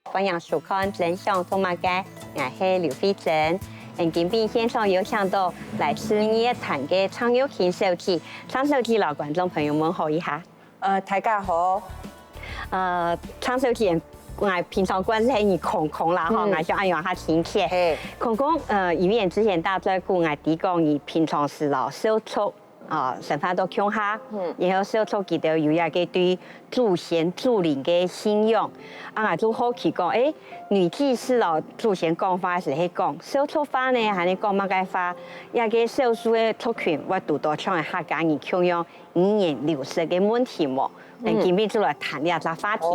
欢迎收看《真相通马街》，我是刘慧珍。今天现场有请到来自乐坛的唱友陈小琪，唱小琪老观众朋友们好一下。大家好。唱小琪，我平常关系你空啦哈，我想按用下亲切。空以免之前大家顾我提讲，你平常是老小撮。生活到乡下，然后小撮记得有一个对祖先祖灵的信仰，我就好奇讲，女祭司老祖先讲法是去讲小撮法呢，还是讲乜个法？一个少数的族群，我读到唱的客家人腔样语言流失的问题么？今天就来谈呢个话题。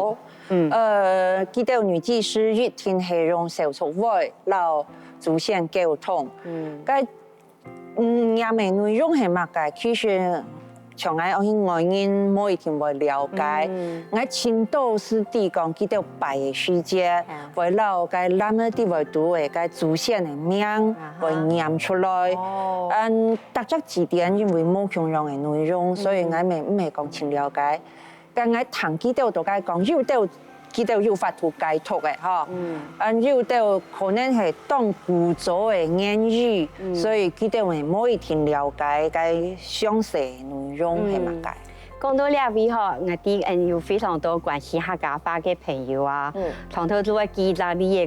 記得女祭司一天係用小撮話，老祖先溝通。也未內容係乜嘅，其實從我去外人每一天會了解，我青島師弟講記得拜嘅時節，會攞個南嘅地會讀嘅個祖先嘅名會念出來。特質字典因為冇共樣嘅內容，所以我唔係講清了解。但我談記得都該講，有得。記得有法度解讀嘅嚇，有得可能係當古早嘅言語，所以記得我每一天了解個詳細內容係乜嘅。講到呢位嗬，我啲有非常多關係客家話嘅朋友啊，從頭到尾記咗你嘢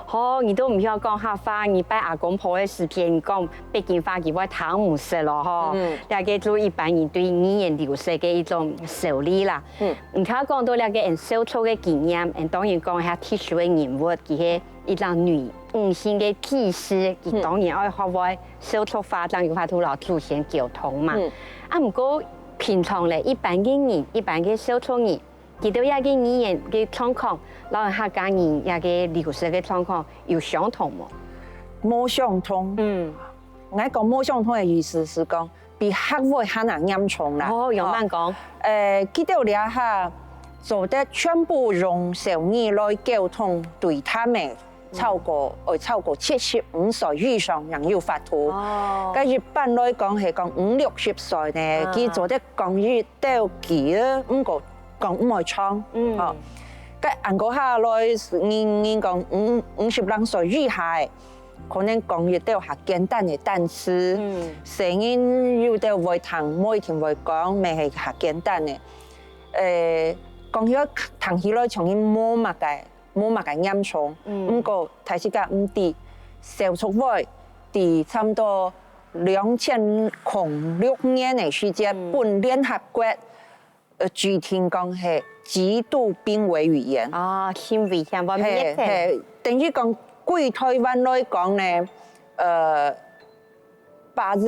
講，你都唔曉講客話，你拜阿公婆嘅視頻，你講北京話佢會聽唔識咯嗬，呢個就一般人對語言流失嘅一種受理啦。你睇講到呢個人小撮嘅經驗，當然講下特殊嘅人物，佢係一種女性嘅祭司，佢當然愛學會小撮法，當然法同老祖先溝通嘛。唔過。平常咧，一般嘅人，一般嘅小撮人，佢到一個語言嘅狀況，老客家人一個流失嘅狀況有相同冇？冇相同。我講冇相同嘅意思是講，比客話可能嚴重啦。用慢講。記得了下，做得全部用小語來溝通，對他們。超過75歲以上人有法度。咁一般來講係講50、60歲呢，佢做得講語都幾啊，唔過講唔會唱。咁按嗰下來，你講50兩歲以下，可能講語都係簡單嘅單詞，聲音有都會彈，每天會講，咪係簡單嘅。講語彈起來從佢摸物嘅。冇乜嘅嚴重，不過睇時間唔啲小撮話，啲差唔多2006年嘅時間，本聯合國具體講係極度瀕危語言。輕危險話咩嘅？等於講歸台灣來講呢，把這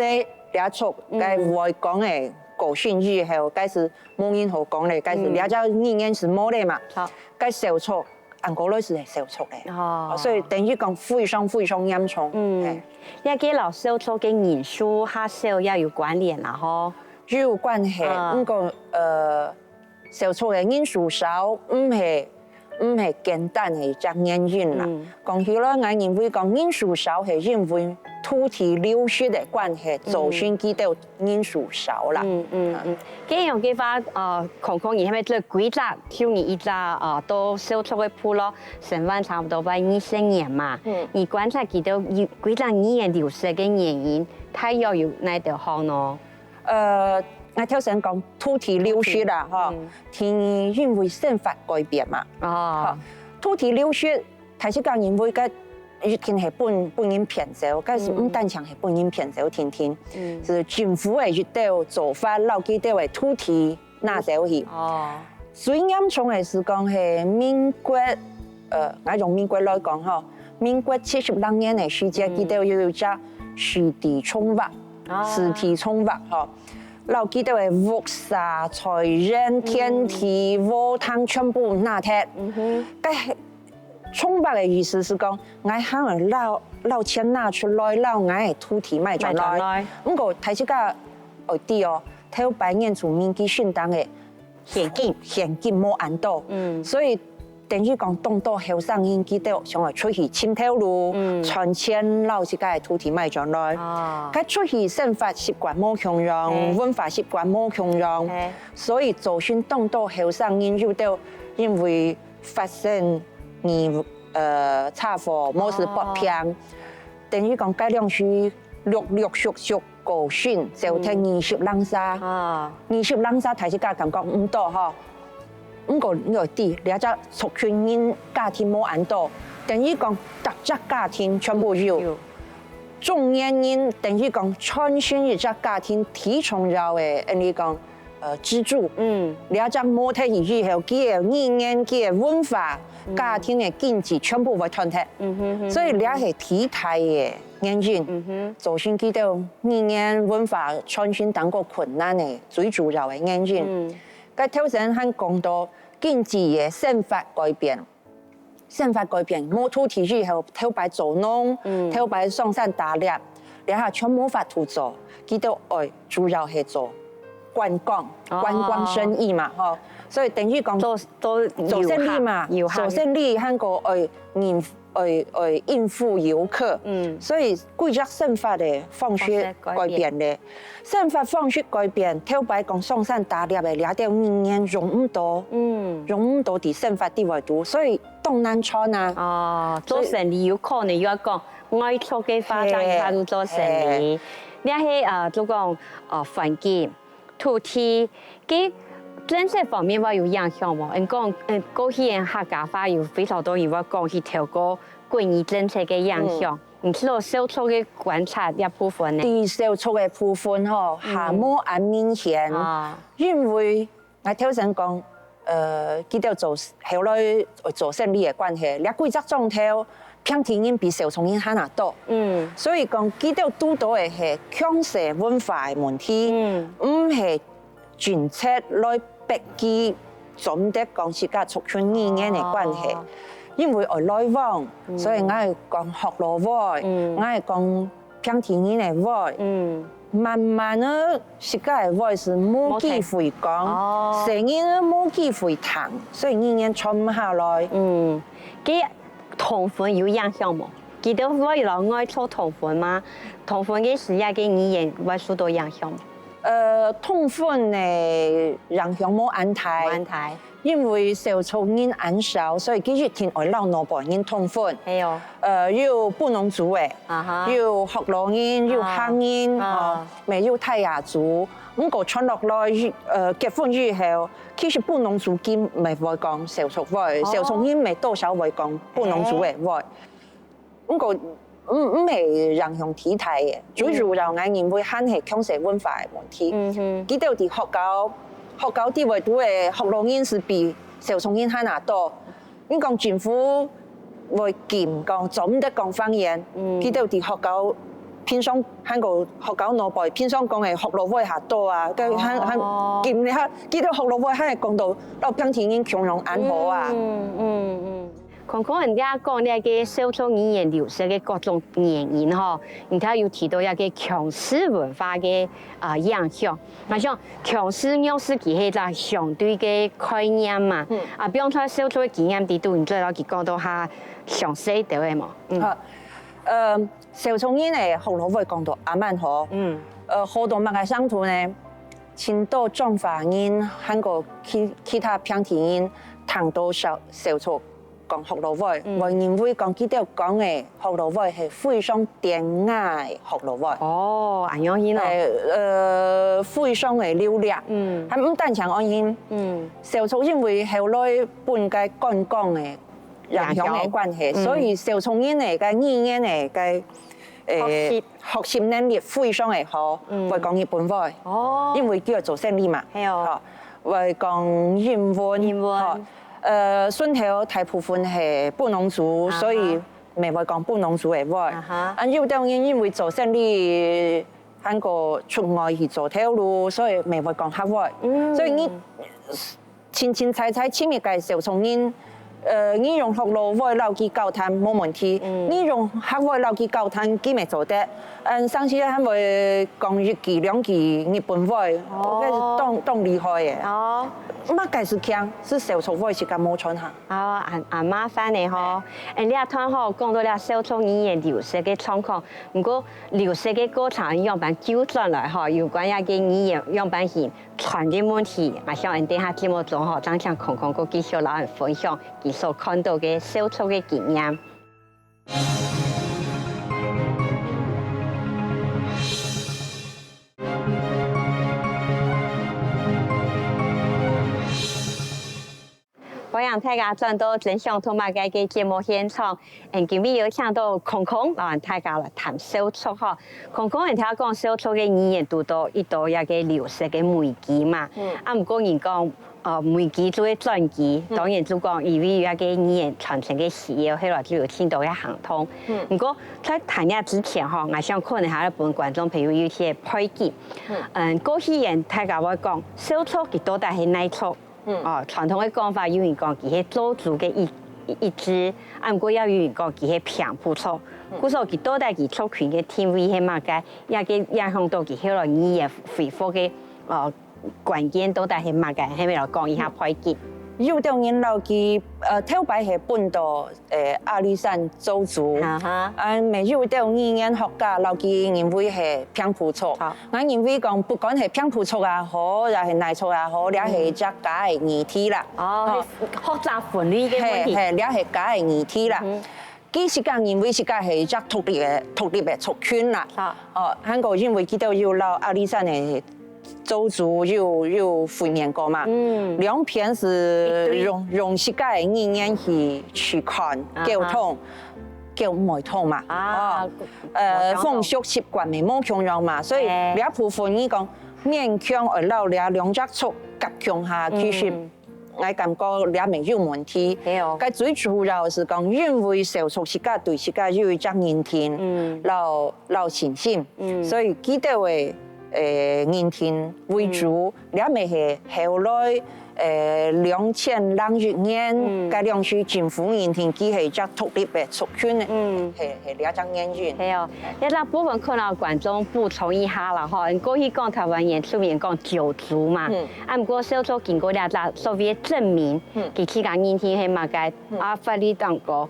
兩撮嘅會講嘅國訓語係，該是冇人好講咧，該是兩隻語言是冇咧嘛，該小撮。按嗰類是小撮嘅，所以等於講非常嚴重。一個老小撮嘅人數下少也有關聯啦，嗬。有關係，不過小撮嘅人數少，唔係簡單嘅一個原因啦。講起來，我認為講人數少係因為土地流失嘅關係，造成佢哋人數少啦。咁樣嘅話，空空而係咪即係規則？挑你一隻都小撮嘅鋪咯，成灣差唔多快20年嘛。而觀察佢到規則語言流失嘅原因，睇又有哪條項咯？我頭先講土地流失啦，因為憲法改變嘛。土地流失，睇是講因為個一天係本人偏走，但是唔單止係本人偏走，天，是政府嘅一道做法，老幾道嘅土地拿走去。最嚴重嘅是講係民國，我用民國來講嗬，民國72年嘅時間，佢哋有隻實地衝挖，嗬。老幾道嘅屋沙、財人、天地、窩湯全部拿脫。衝挖嘅意思是講，我可能撈錢拿出來，撈我嘅土地賣出來。不過睇這個外地哦，睇到百年住民基訓當嘅現金冇按到，所以等於講東島後生人記得想來出去침頭路，傳承老一屆土地賣上來。佢出去生活習慣冇強樣，文化習慣冇強樣，所以就算東島後生人有到因為發生車禍冇事搏平，等於講該兩區陸陸續續告訊，就聽20人沙，20人沙睇起家感覺唔多嗬。唔過有啲，你一隻族群人家庭冇按到，等於講特質家庭全部有。中年人等於講傳承一隻家庭體重要嘅，你講支柱。你一隻冇睇以後，佢嘅語言、佢嘅文化、家庭嘅經濟全部會斷脫。所以你係體態嘅眼睛，就算佢到語言文化傳承當個困難嘅最主要嘅眼睛。佢頭先喺講到經濟嘅生活改變，冇土地以後，頭擺做農，頭擺上山打獵，你下全冇法度做，佢都主要係做觀光生意嘛，嗬，所以等於講做生意嘛，做生意喺個應付遊客，所以規則生活嘅方式改變咧，生活方式改變，頭擺講上山打獵嘅，掠到語言用唔到，啲生活啲維度，所以東南村啊，做生意有可能要講外出嘅發展，他都做生意，你係做講環境、土地嘅。政策方面話有影響喎，你講過去嘅客家話有非常多，話講去透過關於政策嘅影響，唔知道小粗嘅觀察一部分呢？啲小粗嘅部分嗬，下冇咁明顯，因為我頭先講，佢哋做後來做生意嘅關係，你規則狀態，平田人比小聰人慳得多，所以講佢哋拄到嘅係強勢文化嘅問題，唔係政策來逼佢總得講自家族群語言嘅關係，因為我來往，所以我係講學羅話，我係講平田人嘅話，慢慢啊，自家嘅話是冇機會講，成日冇機會談，所以語言傳唔下來。佢同婚有影響冇？記得我老愛做同婚嗎？同婚嘅時候嘅語言會受到影響。同婚嘅影響冇安泰，因為小粗人很少，所以佢一天愛撈老輩人同婚。係哦。有布農族嘅，有學羅人，有漢人，未有泰雅族。咁個傳落來，結婚以後，其實布農族佢未會講小粗話，小粗人未多少會講布農族嘅話。咁個唔係影響體態嘅，最主要我認為係強勢文化嘅問題。佢哋啲學校啲位都係學羅人是比小聰人慳得多。你講政府會嚴講，就唔得講方言。佢哋啲學校偏向喺個學校內部偏向講係學羅話下多啊，跟住喺嚴你下，佢哋學羅話係講到到平田人強容安好啊。看看人家講呢個小粗語言流失嘅各種原因嗬，人家有提到一個強勢文化嘅影響。我想強勢優勢其實係相對嘅概念嘛。比方說小粗嘅經驗啲度，你最後佢講到下詳細啲嘅嘛。小粗人嚟學羅會講到阿曼河。好多馬來鄉土呢，青島中華人韓國其他平田人談到小粗。講學羅話，我認為講佢哋講嘅學羅話係非常典雅嘅學羅話。安樣嘢咯？非常嘅流利。係唔單淨安樣。小粗因為後來本屆觀光嘅影響嘅關係，所以小粗人嚟嘅語言嚟嘅學習能力非常嘅好，會講日本話。因為叫做生意嘛。係哦。會講英文。順口大部分係布農族，所以未會講布農族嘅話。有啲人因為做生意喺個出外去做條路，所以未會講客話。所以你清清楚楚前面嘅小聰人，你用學路會留佢交談冇問題，你用學會留佢交談佢咪做得。上次佢會講日記、兩記、日本話，我當厲害嘅。哦，乜計是強，是小錯話是咁冇錯下。哦，麻煩你嗬。你阿攤嗬講到了小錯語言流失嘅狀況，不過流失嘅過程樣板糾正來嗬，有關嘅語言樣板係傳嘅問題，我想等下節目中嗬，張強空個繼續老人分享佢所看到嘅小錯嘅經驗。歡迎大家轉到真相同埋嘅節目現場，今日有請到空空，讓大家來談小錯嗬。空空人聽講小錯嘅語言讀到一道一個流失嘅媒介嘛，唔過人講媒介做嘅轉機，當然就講因為有一個語言傳承嘅需要，後來就有聽到嘅行通。不過在談呢之前嗬，我想可能下一本觀眾朋友有些配記，過去人大家會講小錯佢到底係哪錯？傳統嘅講法有人講佢係做主嘅一支，不過也有人講佢係平鋪錯。故所佢到底佢族群嘅定位係乜嘅？也影響到佢後來語言恢復嘅關鍵到底係乜嘅？係咪來講一下配記？有啲人留佢頭擺係搬到阿里山做主，未有啲語言學家留佢認為係平鋪錯。我認為講不管係平鋪錯也好，又係內錯也好，你係只假嘅議題啦。哦，學習分類嘅問題。係，你係假嘅議題啦。佢時間認為時間係只獨立嘅族群啦。香港因為佢都要留阿里山嘅。周族有訓練過嘛？兩邊是用世界嘅語言去看溝通，溝唔通嘛？風俗習慣咪冇共樣嘛？所以呢一部分你講勉強而留呢兩隻族夾強下，其實我感覺呢未有問題。佢最主要是講因為少數世界對世界有一隻認同，留信心，所以佢哋會。認同為主，你咪係後來2006年，嗰兩區政府認同佢係只獨立嘅族群嘅，係兩隻原因。係哦，一個部分可能觀眾補充一下啦，嗬，過去講台灣原住民講九族嘛，不過小錯經過兩隻所謂嘅證明，佢自家認同係乜嘅，法律當個。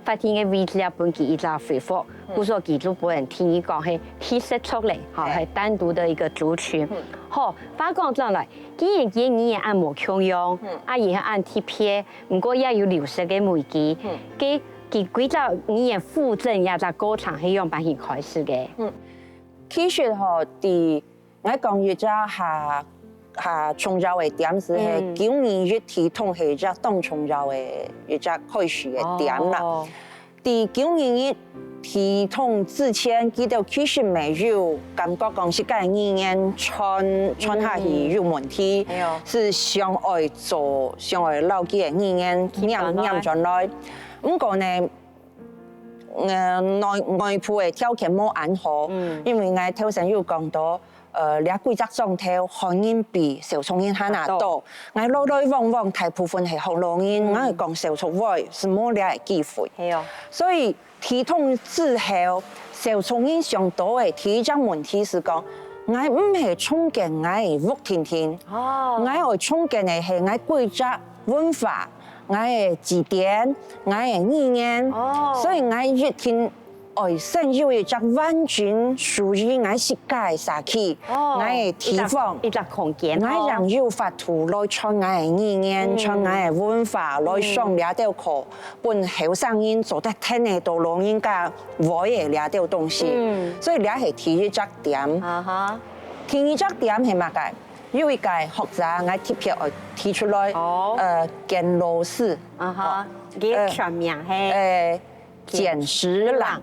法庭嘅位置也本佢一直恢復，故所記住本人聽伊講係體識出嚟，係單獨的一個族群。好，話講轉來，既然語言按無共用，也按貼片，不過也有流失嘅媒介，佢幾隻語言復振也在過程係用辦法開始嘅。其實嗬，我講一隻下重要嘅點是係9年一體統係一隻當重要嘅一隻開始嘅點啦。第9年一體統之前，佢哋其實未有感覺講世界語言傳下去有問題，是想愛做想愛留佢嘅語言念進來。不過呢，外部嘅條件冇安好，因為我頭先有講到。你規則狀態漢音比少數音還難多，我來來往往大部分係學羅音，我係講少數話是冇呢個機會。係啊，所以體統之後少數音上多嘅第一個問題是講，我唔係衝擊我係福天天，我係衝擊嘅係我規則文化，我係字典，我係語言，所以我越聽。生有一隻完全屬於我世界嘅社區，我嘅地方，一隻空間，我讓有法度來傳我嘅語言，傳我嘅文化，來上兩條課，本後生人做得聽得到老人家我嘅兩條東西，所以呢係第一隻點。第二隻點係乜嘅？有一個學者我特別我提出來，簡老師，佢全名係。簡時朗，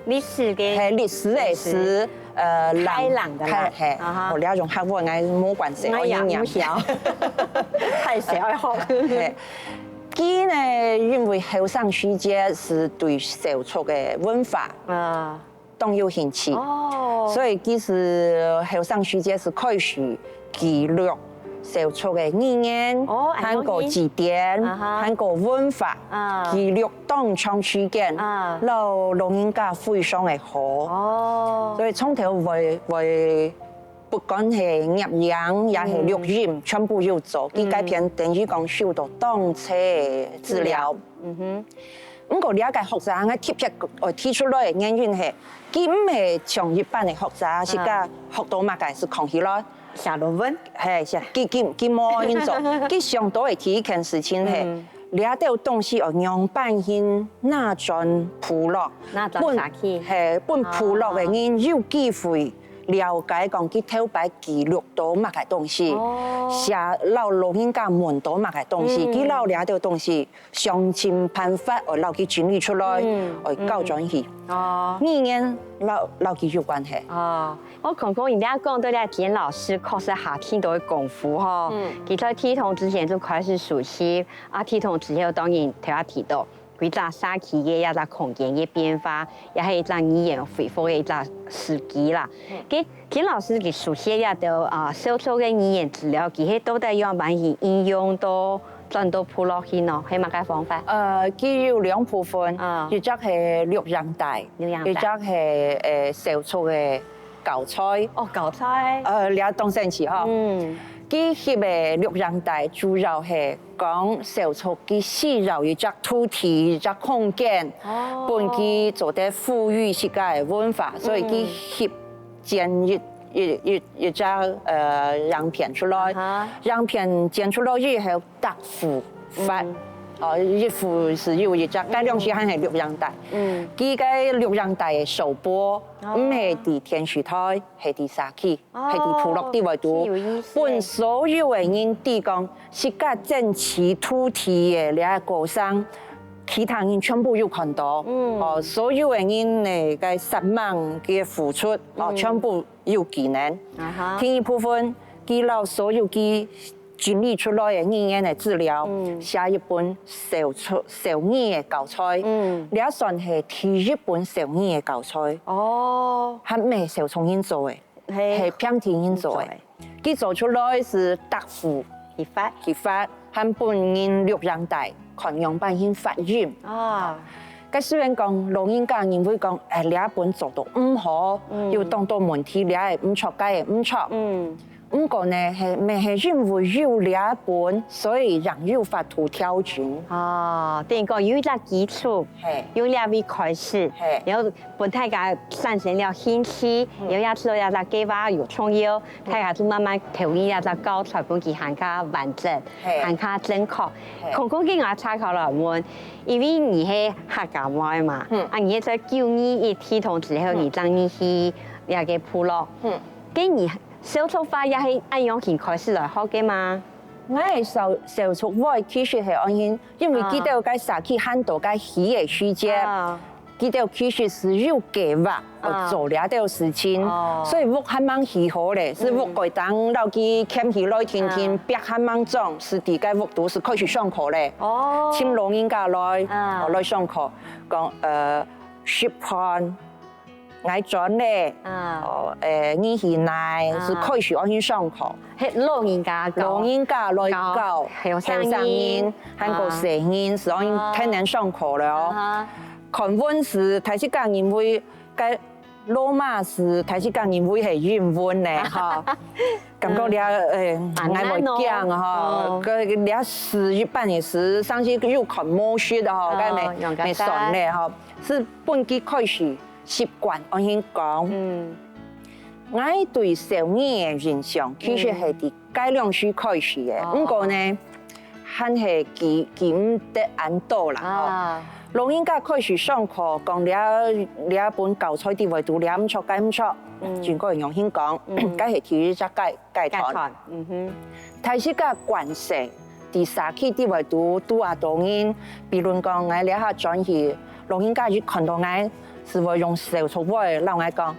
歷史嘅係歷史嘅史，開朗的啦，係，我了用客語我冇關係，我也唔曉，太小學。佢呢，因為後生世界是對少數嘅文化都有興趣，所以佢是後生世界是開始記錄小撮嘅語言，韓國字典，韓國文化，記錄當場書簡，老人家非常嘅好，所以從頭為不管係攝影也係錄音，全部要做。佢改片等於講受到當車治療。不過你一個學生嘅特別我提出來嘅原因係，佢唔係像一般嘅學生，是個學到乜嘅是空起來寫論文，係佢冇運作，佢上到嘅第一件事情係，你一啲東西要樣板先那種鋪落，本鋪落嘅人有機會。了解講佢偷擺記錄到乜嘅東西，寫老人家問到乜嘅東西，佢老了啲東西，想盡辦法我老佢整理出來，我校準佢。語言老佢有關係。我講講人家講到咧，簡老師確實下天到嘅功夫嗬。佢在體統之前就開始熟悉，體統之後當然頭下提到。佢隻沙期嘅一隻空間嘅變化，也係一隻語言恢復嘅一隻時機啦。簡老師佢書寫一啲小撮嘅語言資料，佢係到底要慢慢應用到轉到鋪落去呢？係乜嘅方法？佢有兩部分，一隻係錄像帶，一隻係小撮嘅教材。教材。兩種神奇嗬。佢翕嘅錄像帶主要係講小撮佢細繞一隻土地、一隻空間，本佢做得富裕世界嘅文化，所以佢翕剪一隻樣片出來，樣片剪出來以後搭附發。一副是有一隻改良時間係錄像帶，佢嘅錄像帶嘅首播唔係喺電視台，係喺沙期，係喺部落啲位度。本所有嘅人啲講，是個整齊土地嘅呢個過程，其他人全部有看到。所有嘅人呢嘅實忙嘅付出，全部有技能。第一部分，佢攞所有嘅整理出來嘅語言嘅資料，寫一本小語嘅教材，呢算係第一本小語嘅教材。係咩小聰人做嘅？係偏聽人做嘅。佢做出來是答覆譯法，係本人錄像帶，看樣板先發音。佢雖然講老人家人會講，呢一本做到唔好，有當到問題，呢係唔錯，嘅唔錯。不過呢，係因為有呢一本，所以讓有法度調整。等於講有一個基礎，有兩位開始，然後本大家產生了興趣，然後一做一個計劃有創意，大家就慢慢投入一個教材，本佢更加完整，更加正確。講嘅我參考來問，因為你係客家話嘛，你在92一體統之後，你將你去一個部落，跟你。小撮法也係按樣先開始來學嘅嘛。我係小撮法其實係按樣，因為佢哋個沙期很多個戲嘅時間，佢哋其實是有計劃做呢啲事情，所以我還蠻喜好咧，是我個當老佢牽起來天天逼還蠻重，是第個我都是開始上課咧，請老人家來上課，講學判。愛轉咧，語言內是開始按上課，係老人家來教，後生人，韓國成人是按天天上課了。韓文是睇起講人會，個羅馬是睇起講人會係英文咧，嚇。感覺你愛會講嚇，個你是一般嘅事，甚至有看魔術的嚇，個咪算咧嚇，是本地開始。習慣我先講，我對小語嘅印象其實係啲改良書開始嘅，不過呢，還係記唔得很多啦。老人家開始上課講了一本教材啲位度，了唔錯，唔錯，全個人用先講，梗係第一隻計團，睇先個關係，第三期啲位度都話當然，比如講我了下轉去，老人家一看到我。是會用小撮法讓我講，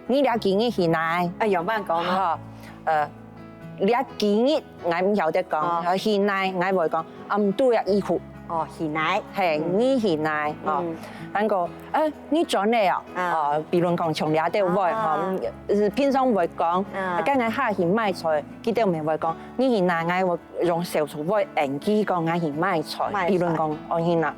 你倆建議係哪？樣板講啦。倆建議我唔曉得講，係哪我會講，唔對啊，衣服哦，喜奶，係你喜奶哦，嗰個你做咩啊？哦，比如講從倆都會嗬，平常會講，跟住下去買菜，佢哋咪會講，你喜奶我用小廚會應機講我去買菜，比如講我喜奶，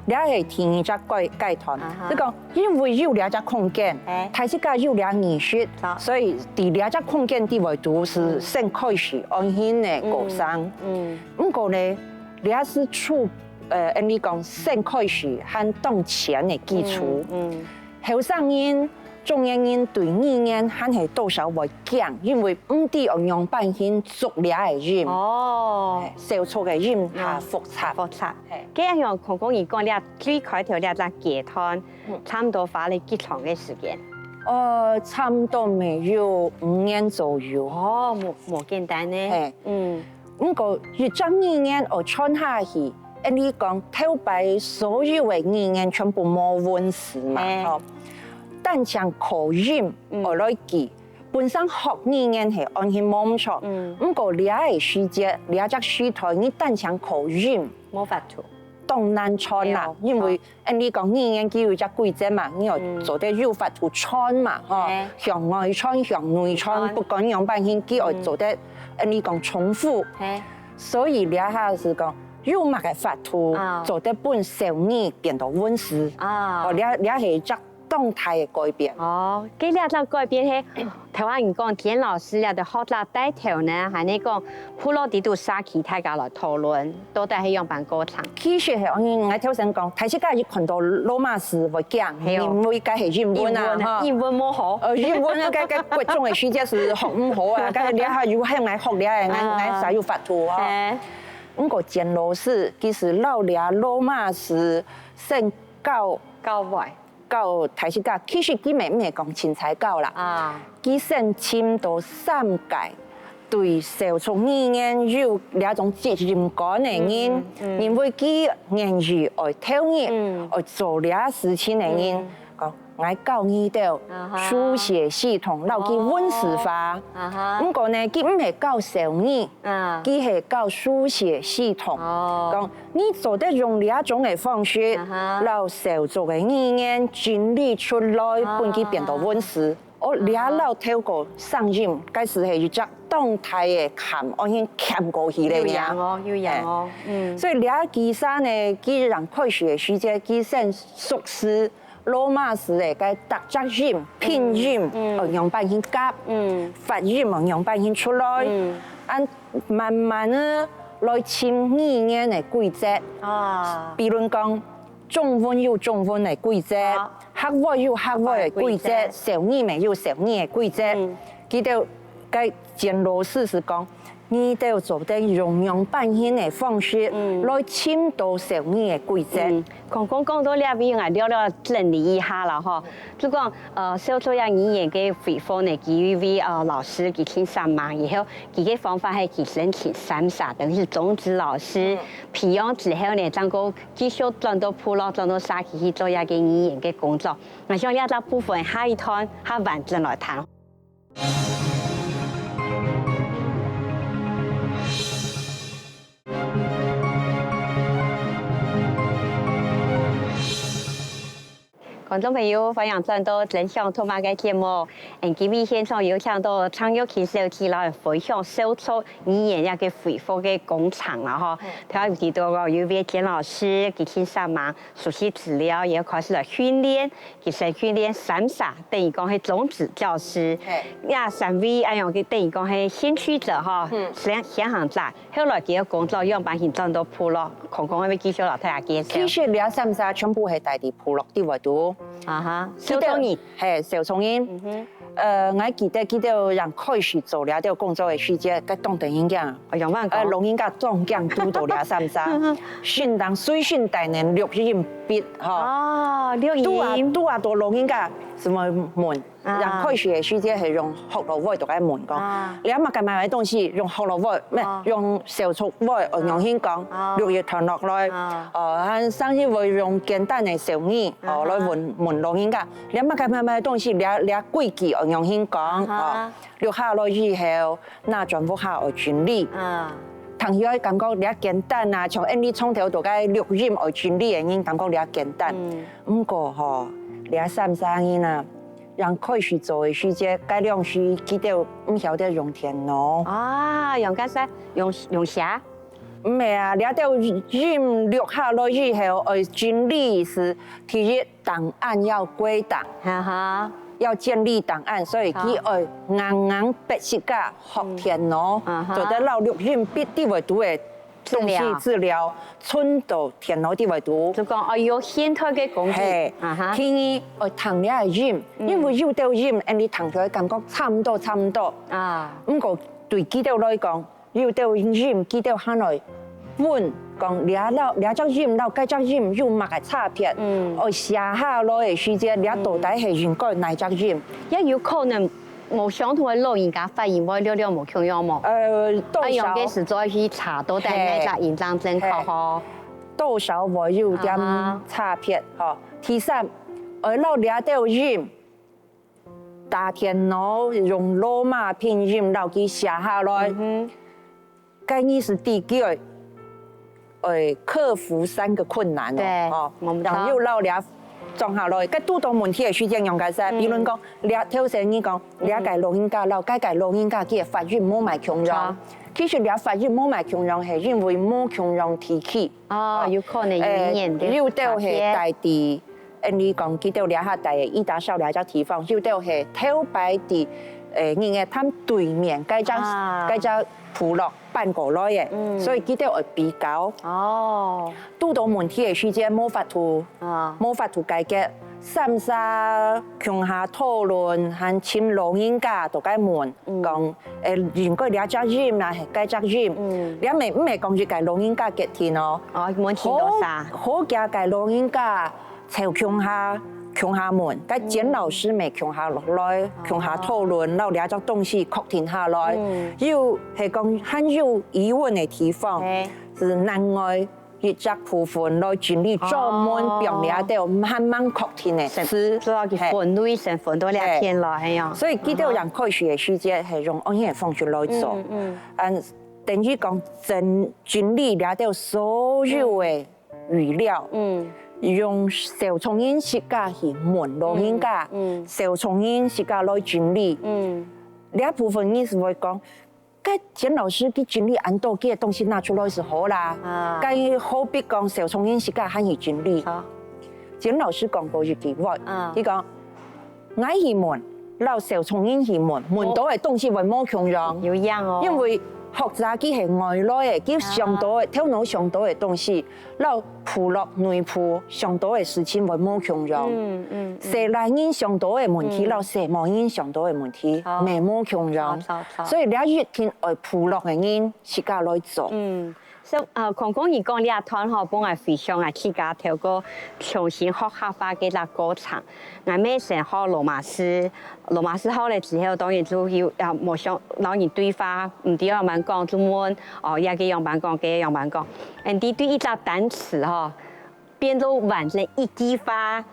你係天一隻階段，你講因為有倆隻空間，睇起個有倆藝術，所以第倆隻空間地位都是先開始安心嘅過程，不過咧。你也是你講先開始和當前嘅基礎，後生人、中年人對語言還係多少會講，因為唔啲用用半天足倆嘅音，小錯嘅音係複雜。咁樣孔公義講，你最開頭你隻劇團，差唔多花你幾長嘅時間？差唔多未有5年左右。哦，冇簡單呢。不過越將語言我傳下去，你講頭擺所有嘅語言全部冇文字嘛，嗬。單講口音我來記，本身學語言係按佢冇錯，不過你係時節，你隻書台你單講口音冇法度，當難傳啦，因為你講語言佢有隻規則嘛，你要做得有法度傳嘛，嗬，向外傳、向內傳，不講用半天，佢要做得。你講重複，所以你下是講有乜嘅法度做得本小語變到文字，你係只動態嘅改變。哦，咁你只改變係台灣人講田老師你哋學咗帶頭呢，係你講普羅地度沙期大家來討論，到底係樣辦過程。其實係我頭先講，睇起家要看到羅馬斯會講，因為佢係英文啊，英文冇好，英文啊，佢國中嘅書姐是學唔好啊，佢你下如果向嚟學你係我才有法度啊。不過田老師其實老倆羅馬斯升教外。到台式教，其實佢咪唔係講青菜教啦，佢先簽到3屆，對小從語言有兩種責任感嘅人，因為佢言語愛討厭，愛做倆事情嘅人，講愛教你到書寫系統，留佢文字化。不過呢，佢唔係教小語，佢係教書寫系統。講你做得用兩種嘅方式，留小做嘅語言整理出來，本佢變到文字。我倆老透過聲音，嗰時係一隻動態嘅鉗，我先鉗過去咧。要贏哦，所以倆其實呢，佢讓開始嘅時間，佢先熟悉。羅馬斯嘅個特質音、拼音，用半天夾，發音用半天出來，慢慢呢來簽語言嘅規則。比如講中文有中文嘅規則，客語有客語嘅規則，小語咪有小語嘅規則。佢哋個田老師是講。你都要做得用半天嘅方式來簽到小語嘅規則。講到呢邊，我聊聊整理一下啦，嗬。就講小作業語言嘅回放呢，佢為老師佢請上忙，然後佢嘅方法係佢申請3煞，等於是種子老師培養之後呢，能夠繼續轉到普羅轉到沙期去做一個語言嘅工作。我想呢一部分下一趟下完整來談。觀眾朋友，歡迎轉到真相同埋嘅節目。今日現場有請到創育期小期來分享小作語言一個恢復嘅工廠啦，嗬。頭先提到個有位田老師，佢請上網熟悉資料，也開始來訓練，其實訓練3煞，等於講係種子教師。3位一樣嘅等於講係興趣者，嗬，先行者。後來佢嘅工作樣板先轉到普羅，講係咪繼續落睇下介紹？其實倆3煞全部係大地普羅啲為多。小創意係小創意。我記得人開始做了啲工作嘅時節，佢當地人講，龍人家當講都到倆3煞，訓當水訓大年錄音筆，嗬。錄音。都話到龍人家什麼門，人開始嘅時節係用學羅話讀嘅門講，你啱啱買嘅東西用學羅話，咩用小粗話用先講，6月頭落來，生意會用簡單嘅小語，來問龍人家，你啱啱買嘅東西，你規矩用先講，錄下來以後，那全部下來整理。朋友感觉了简单啊，像因你从头到尾录音学真理的人感觉了简单。不过吼，了三年啊，让开始做的时间，改良时记得唔晓得用电脑。啊，用干啥？用啥？唔系啊，了到音录下来以后，真理是第一档案要归档。哈哈。要建立档案，所以佢硬白色噶學電腦，做得到錄音必啲為讀嘅東西資料，存到電腦啲為讀。就講我有現代嘅工具，建議我彈了音，因為有到音，你彈出來感覺差唔多。啊，不過對記者來講，有到音記者下來問。講了隻音，了該隻音有乜嘅差別？我寫下來嘅時間，了到底係應該哪隻音？也有可能冇相同嘅老人家發現我了冇共樣冇。多少？用嘅時再去查到底哪隻印章正確嗬？多少會有點差別嗬？第三，我了到音，打電腦用羅馬拼音了佢寫下來，該你是第幾個？克服3個困難哦，然後老了裝下來，該拄到問題嘅時間用解釋，比如講，了頭先你講，了解老人家，了解老人家嘅發音冇埋強弱，其實了發音冇埋強弱係因為冇強弱提起。哦，有可能語言嘅。有到係大地，你講記到了下大一大小了隻地方，有到係頭擺啲人嘅佢對面，該隻部落搬過來嘅，所以記得會比較。哦，拄到問題嘅時間冇法度解決，三沙強下討論和請老人家都該問講，應該了隻音啊，係該隻音，你唔係講住解老人家嘅天哦。哦，冇聽到啥？好嘅解老人家朝強下門，該簡老師咪強下落來，強下討論，然後了隻東西確定下來。要係講很有疑問嘅地方，是另外一隻部分來盡力專門表了到慢慢確定嘅事。主要係分類成分到2天來係啊。所以記得人開始嘅時間係用按樣方式來做，等於講盡力了到所有嘅語料。用小聰音設計去問老人家，小聰音設計來整理。另一部分意思會講，該簡老師佢整理按多嘅東西拿出來是好啦。該好比講小聰音設計很易整理。簡老師講過一句話，佢講：我去問，撈小聰音去問到嘅東西會冇強弱。有樣哦。因為學習佢係外來嘅，佢上到嘅頭腦上到嘅東西，然後部落內部上到嘅事情會冇強弱。社內人上到嘅問題，然後社外人上到嘅問題，未冇強弱。所以你一天愛部落嘅人自家來做。所以剛剛你講呢一團嗬，幫我非常啊，自家透過重新學客家嘅那歌唱，我咩先學羅馬斯學了之後，當然就要冇想老人對話，唔對樣板講，就問哦，一個樣板講，幾個樣板講，啲對一隻單詞嗬，變到完成一句話，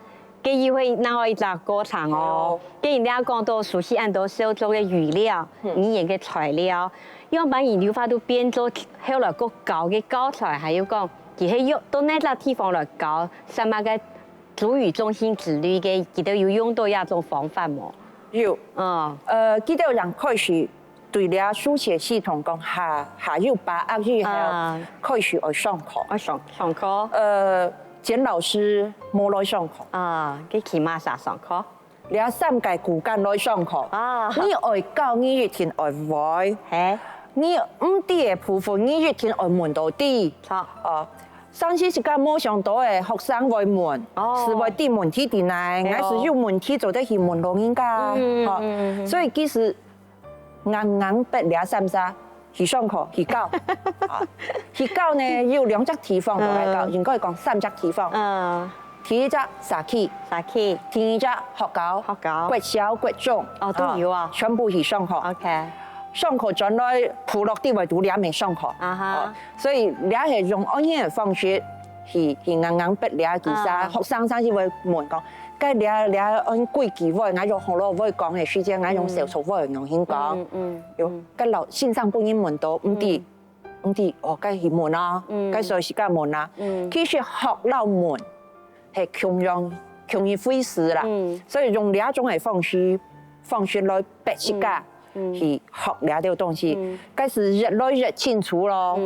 嘅意會那一隻歌唱哦，跟人家講到熟悉按到手做嘅語料，語言嘅材料。樣板研究法都變咗，後來個教嘅教材還要講，而係用到那個地方來教，什麼嘅主語中心之類嘅，記得要用到一種方法冇？有，記得人開始對了書寫系統講下有把握以後開始去上課。上課。簡老師冇來上課。佢起碼上課。你3屆骨幹來上課。你愛教你一天愛會。你唔啲嘅部分，你一天愛問到啲。上次時間冇上到嘅學生會問，是會啲問題點嚟？還是有問題就得去問老人家。所以其實硬白了三沙去上課去教。去教呢有2隻地方都嚟教，應該講3隻地方。第一隻社區，第二隻學校，國小國中都有啊，全部去上課。OK。上課轉來部落啲位讀你未上課，所以你係用按樣嘅方式去硬逼你其實學生先至會問講，該你按規矩話，我用紅羅會講嘅時間，我用小數會用先講，有該老線上本應問到唔啲唔知哦，該係門啊，該所以是個門啊。其實學到門係容易費事啦，所以用兩種嘅方式來逼自己去學兩條東西，該是越來越清楚咯。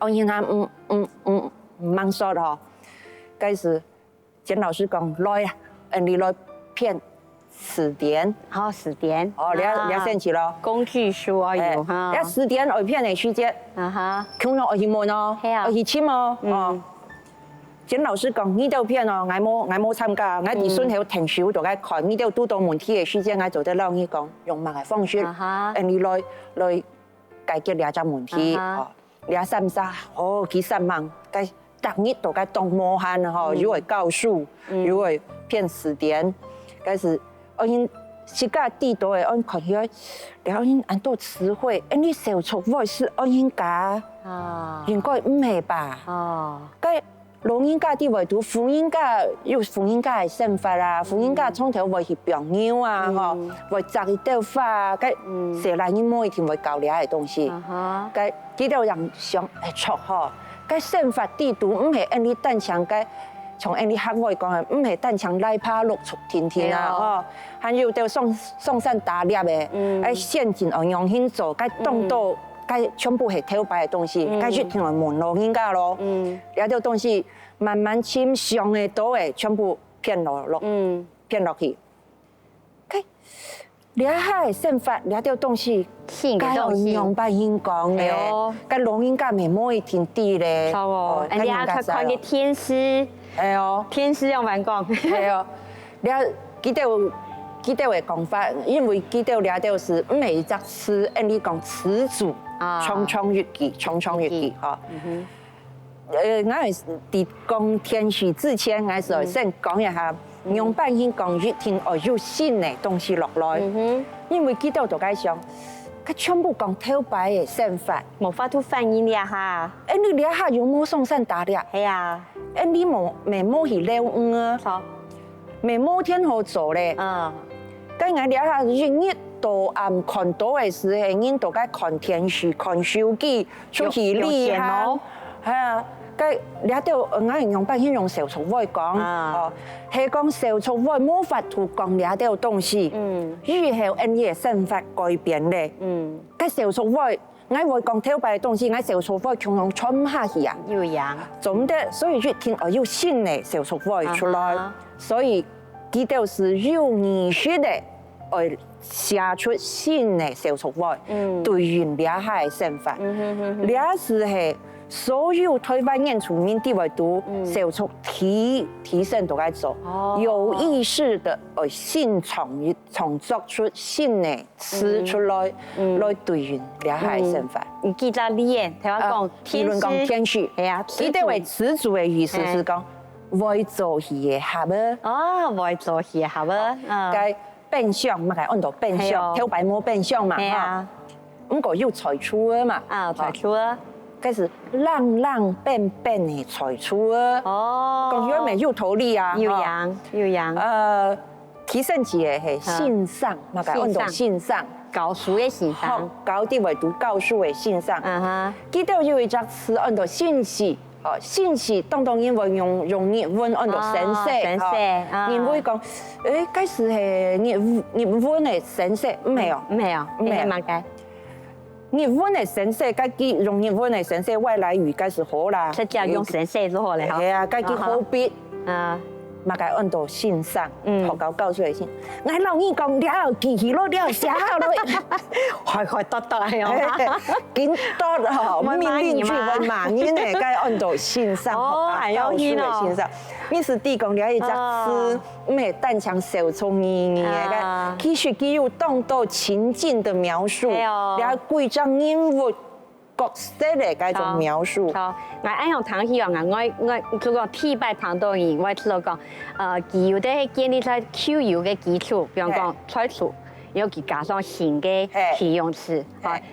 我現在唔忙說咯，該是簡老師講來啊，你來騙詞典，好詞典，哦，你先去咯。工具書啊有哈，你詞典我騙你書節，強用我去問哦，我去簽哦，哦。簡老師講，呢條片哦，我冇參加，我哋順後停手度嘅看，呢條都到問題嘅時間，我做得讓你講用乜嘅方式，你來解決兩隻問題，哦，兩三三，哦，幾十萬，該逐日都該動無限嗬，如果教書，如果騙詞典，該是我因世界地圖嘅，我看起來，然後因很多詞彙，你小錯會是我應該，應該唔係吧？哦，該。老人家啲為讀，婦人家有婦人家嘅生活啊，婦人家從頭為去朋友啊，嗬，為摘啲花啊，該寫來你每天會教你嘅東西，該幾多人想錯嗬，該生活地圖唔係按你單槍該，從按你學會講嘅，唔係單槍來拍綠出天天啊，嗬，還有到送山打獵嘅，誒陷阱我用心做，該動到。該全部係偷白嘅東西，該越聽來門路人家咯，有啲東西慢慢簽上嘅多嘅，全部騙落去。該兩下嘅生活，兩條東西，該用白人講嘅，該老人家咪冇一天啲咧。錯哦，人家佢看嘅天師，係哦，天師用文講，係哦，你幾條嘅講法，因為幾條兩條是唔係一隻詞，按你講詞組。蒼蒼月記，嗬。我係喺講天書之前，我係先講一下，用半天講越聽哦，有新嘅東西落來。因為幾條都該想，佢全部講偷白嘅生法，冇法度反應了哈。你兩下有冇送山打獵？係啊。你冇去遛魚啊？錯。冇天好做咧。咁我兩下日到暗看到嘅時係因都該看天書、看手機，出去厲害，係啊！該兩條我係用白用小錯話講，哦，係講小錯話冇法度講兩條東西，以後人嘅生活改變咧，該小錯話我會講偷白嘅東西，我小錯話從容傳下去啊，有樣，總的，所以越聽我有新嘅小錯話出來，所以呢條是有意識的。會寫出新嘅小說話，對應兩下嘅生活。兩是係所有台灣人出面地位讀小說提升都該做，有意識的新創作出新嘅詞出來，來對應兩下嘅生活。你記得你嘅，聽我講天書，係啊，呢啲為詞組嘅意思是講會做戲嘅合啊，哦，會做戲合啊，變相嘛，係按到變相，偷白冇變相嘛，嚇。咁個要財出啊嘛，財出啊，嗰是讓變嘅財出啊。哦，咁樣咪要土地啊，要養。提升自己係線上，嘛係按到線上，教書嘅線上，教啲為讀教書嘅線上。記得有一隻詞按到信息。信息當然會用日文按到神社，你會講，嗰時係日文嘅神社，唔係哦，乜嘅？日文嘅神社，嗰啲用日文嘅神社外來語，嗰時好啦，即係用神社就好咧，係啊，嗰啲好別嘛，該按到線上，學教書嘅先。我老二講了，記咯了，寫咯，開得係哦，見得嗬，面面俱為盲人嘅，該按到線上學教書嘅線上。你是地講了一隻詞，唔係單槍小聰意嘅，其實佢有當到情境的描述，了幾張人物。角色嚟嗰種描述，我啱用談起話，我嗰個替代談到人，我知道講，佢有啲建立在 Q 有嘅基礎，比方講採取，有佢加上新嘅形容詞，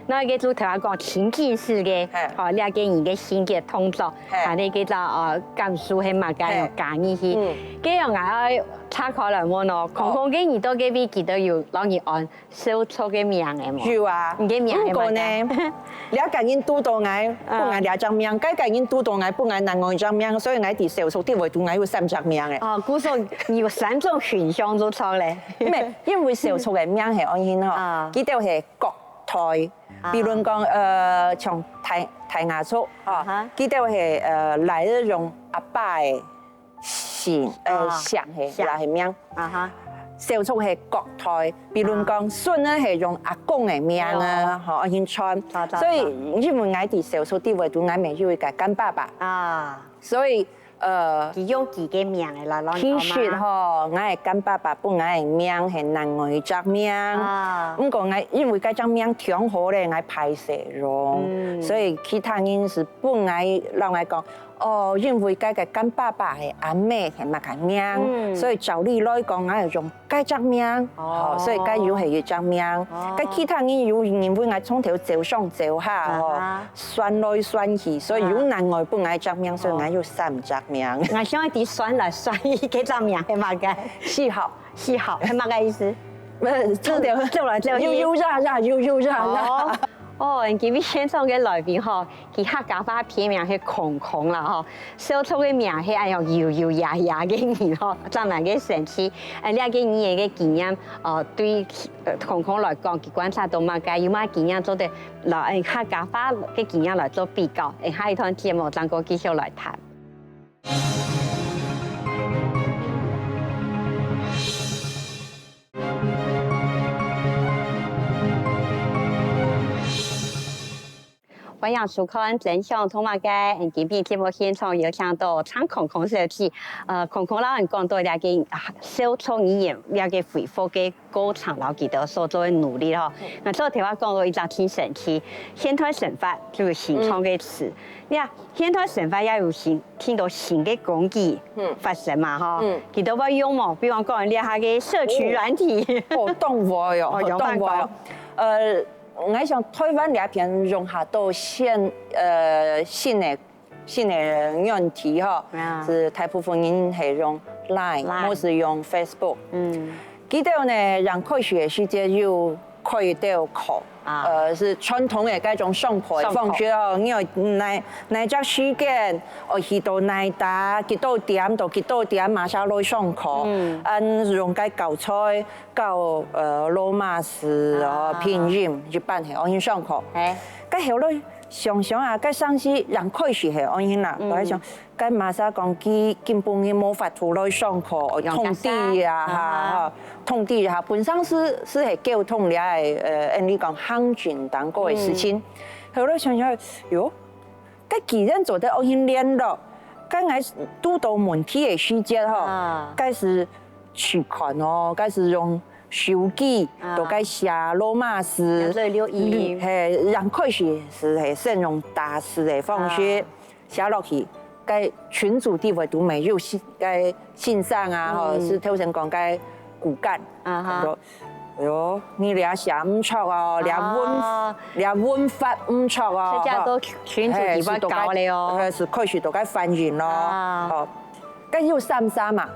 那個就頭先講情境式嘅，你係嘅人嘅新嘅動作，你叫做講述係乜嘅用加入去，咁樣查考来問咯，空空嘅耳朵嘅邊記得有攞你按小粗嘅名嘅冇？有啊，你嘅名係乜呢？你一個人拄到我，不愛兩張名，該個人拄到我，不愛另外一張名，所以我哋小數啲位度我有3張名嘅。哦，估數有3種選項都錯咧。唔係，因為小數嘅名係安顯嗬，佢哋係國台，比如講從台牙族，哦，佢哋係來日用阿爸嘅姓姓係名，小數係國台，比如講孫咧係用阿公嘅名啊，嗬，安顯串，所以因為我哋小數啲位度我咪要個乾爸爸啊，所以。佢用自己名嚟啦，其實嗬，我係乾爸爸，本來係名係另外一隻名。不過我因為嗰隻名挺好咧，我排斥用，所以其他人是本來讓我講，哦，因為嗰個乾爸爸係阿妹係乜個名，所以照理來講，我係用嗰隻名，所以嗰又係一隻名。嗰其他人有因為我從頭走上走下，嗬，算來算去，所以有另外本來隻名，所以我有3隻。我想啲算來算去，幾隻名係乜嘅？4號係乜嘅意思？走來走去，悠悠。哦，今日現場嘅來賓嗬，佢客家話片名係空空啦嗬，小粗嘅名係用搖搖呀呀嘅名嗬，真係幾神奇。呢個嘢嘅經驗，對空空來講，佢觀察到乜嘅，有乜經驗做得來客家話嘅經驗來做比較，下一段節目再個繼續來談。歡迎收看《真相同馬街》，今日節目現場有請到唱空空小姐，空空老人講到兩個小粗語言，兩個恢復嘅歌唱老記得所做嘅努力嗬。我昨天話講到一隻挺神奇，現代神法就是新創嘅詞。你看現代神法也有聽到新嘅工具發生嘛嗬，佢都會用嘛，比方講你下嘅社區軟體，好動喎喲，動喎。我想台灣那邊融合到新的軟體哈，是大部分人係用 Line， 或是用 Facebook。記得呢，讓開學時間又可以到課，是傳統的嗰種上課放學哦，因為那隻時間，去到那打幾多點到幾多點馬上來上課，用個教材教羅馬字拼音一般係安上課，咁後來想想啊，咁上次讓開學係安啦，我想咁馬上講佢根本嘅冇法度來上課，通知啊嚇，通知下本身是係溝通咧，按你講很簡單嗰個事情。後來想想，喲，咁既然做得安練咯，咁我拄到問題嘅時間嗬，開始去看哦，開始用手機都該寫羅馬字，係讓開學是係先用大字嘅方式寫落去。該群組地位都沒有該線上啊，或是頭先講該骨幹，哎呦，你倆寫唔錯哦，倆文法唔錯哦，大家都群組地位高咧哦，是開始都該翻譯咯，哦，該又三嘛。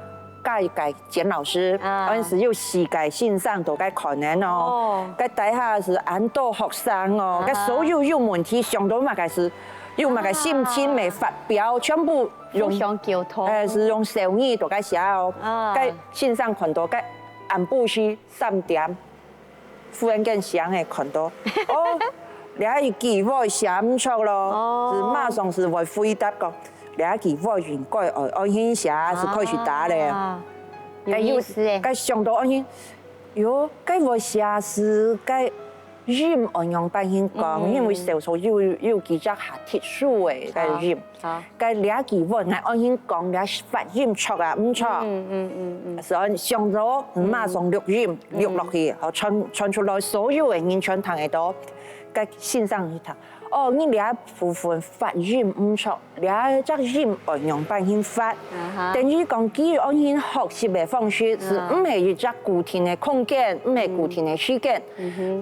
改簡老師，嗰陣時要時改線上都該可能哦。該底下是安多學生哦，該所有問題上到嘛，該是用嘛個心情嚟發表，全部用溝通，是用手語都該寫哦。該線上看到該安布是3點，忽然間想係看到，哦，你係記我寫唔錯咯，是馬上是會回答個。兩個我原該我先寫是可以去打咧，有意思誒。該上到我先，喲，該我寫是該音我用半先講，因為小時候有幾隻下鐵書誒該音，該兩個我先講兩發音錯啊唔錯，所以上咗馬上錄音錄落去，然後傳出來所有嘅人全聽得到，該線上去睇。哦，你倆部分發音唔錯，倆隻音我用半先發，等於講佢我先學習嘅方式是唔係一隻固定嘅空間，唔係固定嘅時間，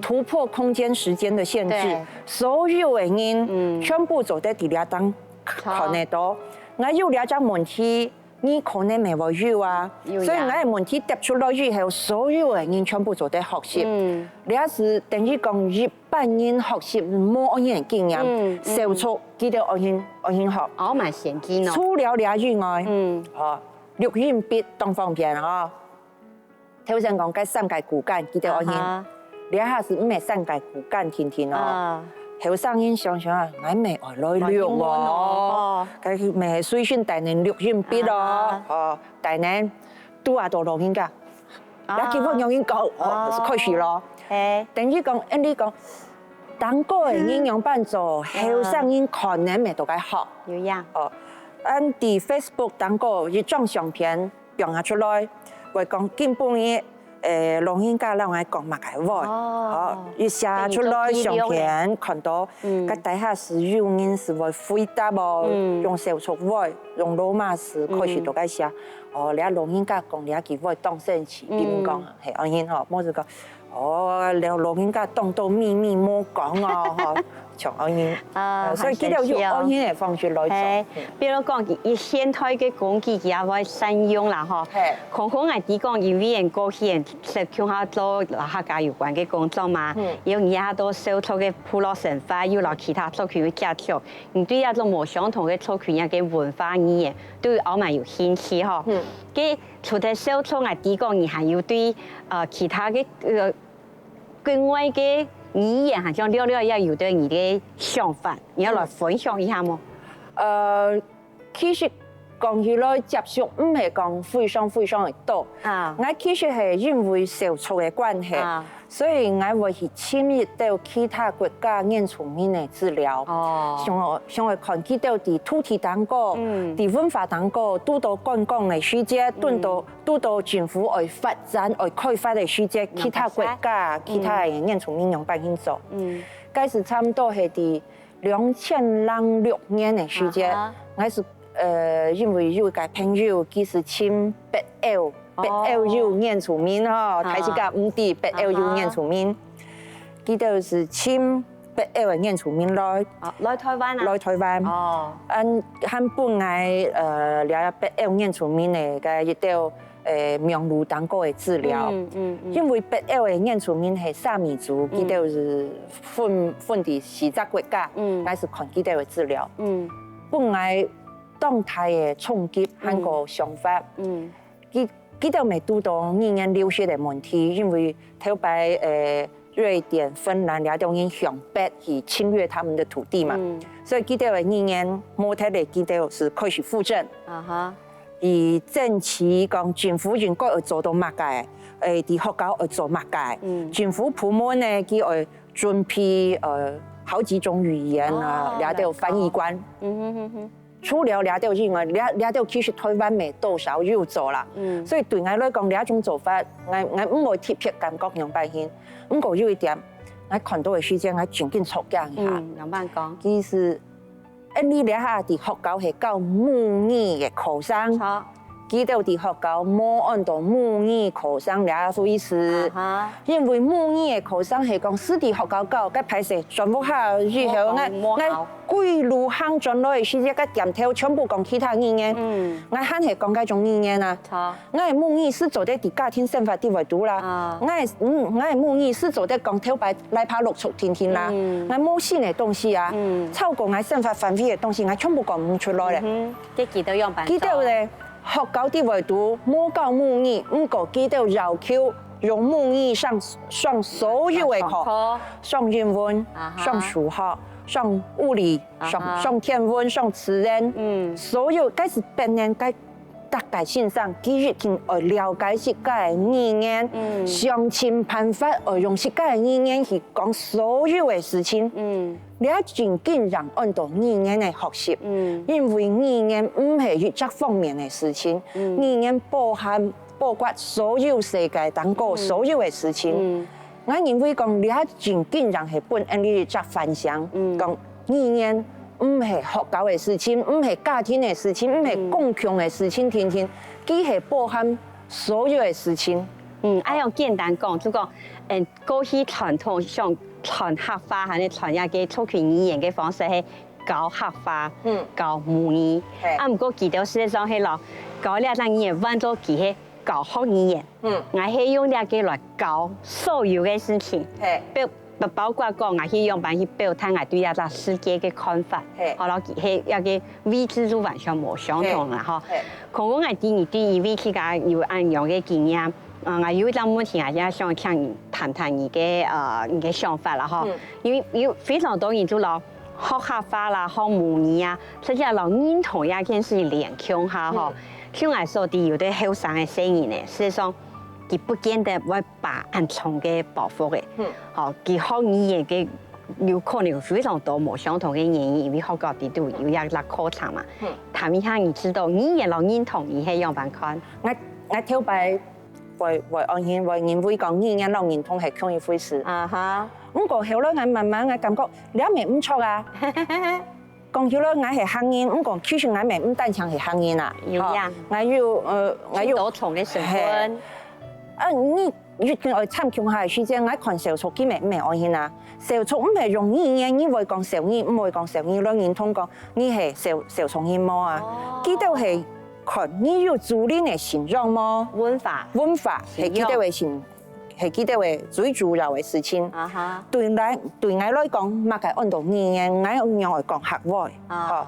突破空間時間嘅限制，所有嘅人全部做得喺倆當看得到。我有倆隻問題，你可能未會有啊，所以我嘅問題答出來以後，所有嘅人全部做得學習。你也是等於講100人學習冇安人經驗，手觸記得安人學。哦，蠻先進哦。除了你以外，錄音筆當方便哦。頭先講嘅3個骨幹記得安人，你下是唔係3個骨幹天天哦。後生人想想啊，我未愛來錄喎，佢未隨身帶人錄音筆咯，帶人都話到錄音㗎，你基本用音講，開始咯。等於講，你講，當個嘅應用辦做，後生人可能未到解學。有呀。按啲 Facebook 當個一張相片表下出來，會講基本嘅。錄音家讓我講乜嘅話，一寫出來相片看到，個底下是有人是會回答喎，用手觸話，用羅馬字開始都該寫。你阿錄音家講，你阿佢會當真詞，點講係安然嗬，冇就講，你錄音家當到秘密冇講哦，像安然，所以佢就用安然嘅方式來做。比如講，以現代嘅工具佢也會善用啦，嗬。可可係啲講，因為人過去人實向下做客家有關嘅工作嘛，有而家都收錯嘅普羅神話，有落其他族群嘅介紹，你對一種冇相同嘅族群嘅文化語言，對我們有興趣嗬。佢除咗收錯係啲講，你還要對其他嘅另外嘅語言，好像聊聊要有對你嘅想法，你要來分享一下嗎？其實講起來接觸唔係講非常的多，我其實係因為受挫嘅關係，所以我會去簽入到其他國家原住民嘅資料，像我看見到啲土地當個、啲文化當個，都到觀光嘅世界，都到政府去發展、去開發嘅世界，其他國家、其他嘅原住民用辦法做，嗰時差唔多係啲2006年嘅時間，我是。因為有個朋友，佢是簽8L 有原住民吼，台灣嘅5地8L有原住民，佢就是簽8L嘅原住民來台灣啊，來台灣。按本來了8L原住民嘅個一條名錄當個嘅資料，因為8L嘅原住民係沙彌族，佢就是分啲4個國家，我是看佢哋嘅資料，本來。當台嘅衝擊韓國想法，佢都未遇到語言流失嘅問題，因為頭擺瑞典、芬蘭兩種人向北去侵略他們的土地嘛，所以佢哋嘅語言冇睇嚟，佢哋是開始復振。而政治講政府應該要做到乜嘅？啲學校要做乜嘅？政府部門呢，佢要準備好幾種語言啊，兩條翻譯官。除了兩條以外，兩條其實台灣未多少有做啦，所以對我來講，兩種做法，我唔會特別感覺兩百件。不過有一點，我看到嘅時間，我盡緊促講一下。兩百講。其實，你兩下啲學校係教母語嘅學生，佢哋啲學校冇按到母語學生兩回事，因為母語嘅學生係講私立學校教，佢排成全部考以後，我歸路行轉來是一個點頭，全部講其他語言。我肯係講嗰種語言啊。我係母語是做得啲家庭生活啲為主啦。我係母語是做得講頭擺來爬陸續天天啦。我冇新嘅東西啊，超過我生活範圍嘅東西，我全部講唔出來咧。啲幾多樣辦？幾多咧？學校啲為主，冇教母語，唔過幾多要求用母語上所有嘅課，上英文、上數學。上物理、上天文、上自然，所有該是本人該大概性上，佢一定要了解世界嘅語言，想盡辦法要用世界嘅語言去講所有嘅事情。你一盡盡讓按照語言嚟學習，因為語言唔係一隻方面嘅事情，語言包括所有世界當個所有嘅事情。我認為講你係盡盡讓係本人你作分享，講語言唔係學校嘅事情，唔係家庭嘅事情，唔係公共嘅事情，天天佢係包含所有嘅事情。按用簡單講，就講過去傳統上傳客話，係你傳一個族群語言嘅方式係教客話，教母語。唔過記到實際上係咯。教了咱语言，换做其是教学语言。我是用了个来教所有的事情，包括讲我是用办去表达我对一个世界的看法，好了，其是一个位置都完全无相同啦，哈。可我第二位去甲有按样的经验。我有一桩问题，我也想向你谈谈你的想法啦哈，因为有非常多人做了学客家啦、学母语啊，甚至老认同一件事情联强下哈。像我说的，有的后生的声音呢，事实上佢不見得會把暗重嘅保護嘅，好，佢學語言嘅有可能有非常多冇相同嘅原因，因為學校啲都有一個課程嘛。談一下你知道語言老認同，你係樣辦看？我頭擺。為安現為人會講語言老認同係強一回事。咁過後咧，我慢慢我感覺你咪唔錯啊。講起來我係客人，咁講其實我咪唔單槍係客人啊。有呀。我要多重嘅成分。你越見我參強下時間，我看小錯佢咪安現啊。小錯唔係用語言，你會講小語，唔會講小語，兩認同講你係小錯語麼啊？佢都係。看你有主人的形狀麼？文化係幾多位形，係幾多位最主要的事情。對我來講，乜嘅按照語言，我用嚟講客話。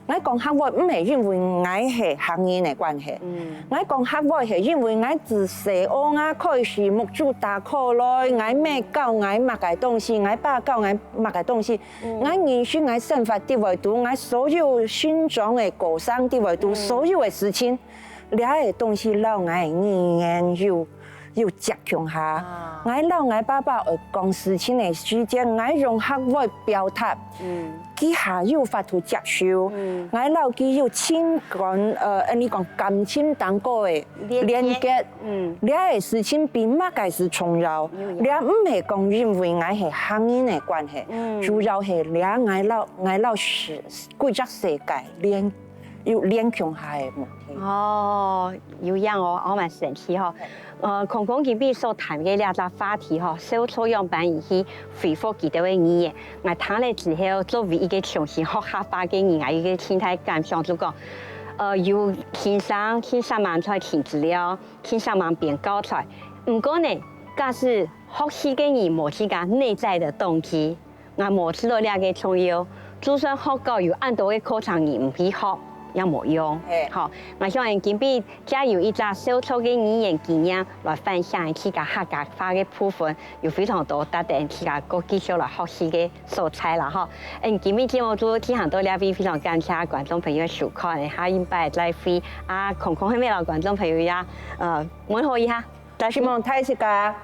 我講客話唔係因為我係客人嘅關係，我講客話係因為我自細我開始目珠打開來，我咩教我乜嘅東西，我爸教我乜嘅東西，我認識我生活的維度，我所有成長嘅過程的維度，所有嘅事情，呢啲東西讓我語言要加強下。我讓我爸爸講事情嘅時間，我用客話表達。佢下要發圖接受，我老佢要情感你講感情當個嘅連結，呢個事情比乜嘅事重要，呢唔係講因為我係客人嘅關係，主要係呢我老是規則世界要連強下嘅問題。哦，有樣我蠻神奇嗬。空空佢必所談嘅兩個話題嗬，小錯樣板而去回復佢哋嘅語言。我談了之後，作為一個重新學客家嘅人，我一個心態感想就講，有先生忙出來填資料，先生忙編教材。唔過呢，假使學習嘅人冇自家內在的動機，我冇知道兩個重要。就算學校有按多嘅課程，而唔去學。也冇用，好，我希望今邊加有一隻小錯嘅語言經驗來分享自家客家話嘅部分，有非常多值得自家個繼續來學習嘅素材啦，哈。今邊節目組聽很多兩位非常感謝觀眾朋友收看，下一拜再會空空係咩老觀眾朋友呀，問候一下，希望睇食㗎。